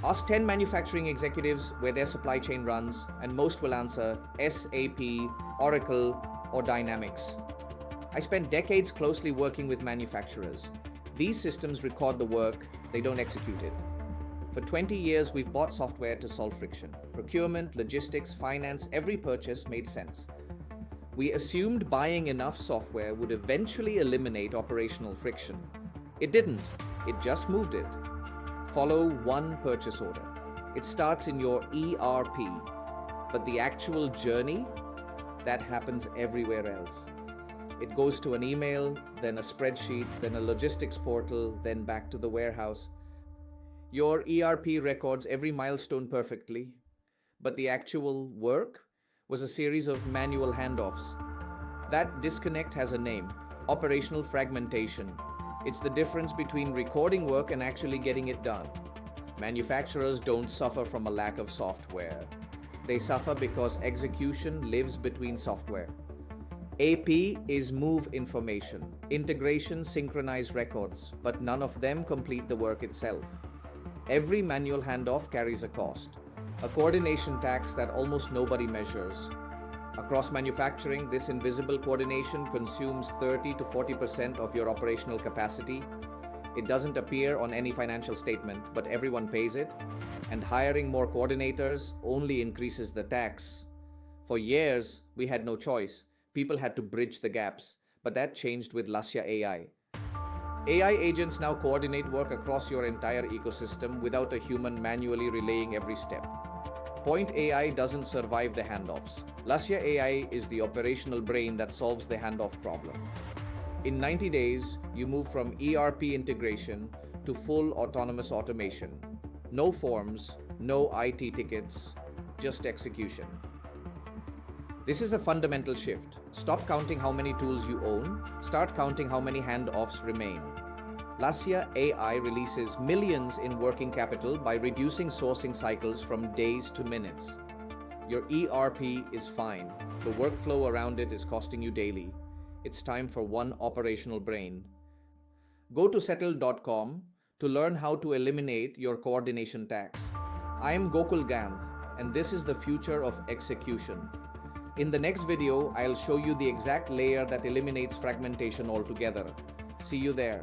Ask 10 manufacturing executives where their supply chain runs, and most will answer SAP, Oracle, or Dynamics. I spent decades closely working with manufacturers. These systems record the work, they don't execute it. For 20 years, we've bought software to solve friction. Procurement, logistics, finance, every purchase made sense. We assumed buying enough software would eventually eliminate operational friction. It didn't, it just moved it. Follow one purchase order. It starts in your ERP, but the actual journey, that happens everywhere else. It goes to an email, then a spreadsheet, then a logistics portal, then back to the warehouse. Your ERP records every milestone perfectly, but the actual work was a series of manual handoffs. That disconnect has a name: operational fragmentation. It's the difference between recording work and actually getting it done. Manufacturers don't suffer from a lack of software. They suffer because execution lives between software. AP is move information. Integration synchronize records, but none of them complete the work itself. Every manual handoff carries a cost, a coordination tax that almost nobody measures. Across manufacturing, this invisible coordination consumes 30 to 40% of your operational capacity. It doesn't appear on any financial statement, but everyone pays it. And hiring more coordinators only increases the tax. For years, we had no choice. People had to bridge the gaps, but that changed with Lasya AI. AI agents now coordinate work across your entire ecosystem without a human manually relaying every step. Point AI doesn't survive the handoffs. Lasya AI is the operational brain that solves the handoff problem. In 90 days, you move from ERP integration to full autonomous automation. No forms, no IT tickets, just execution. This is a fundamental shift. Stop counting how many tools you own, start counting how many handoffs remain. Lasya AI releases millions in working capital by reducing sourcing cycles from days to minutes. Your ERP is fine. The workflow around it is costing you daily. It's time for one operational brain. Go to Settyl.com to learn how to eliminate your coordination tax. I am Gokul Ganth, and this is the future of execution. In the next video, I'll show you the exact layer that eliminates fragmentation altogether. See you there.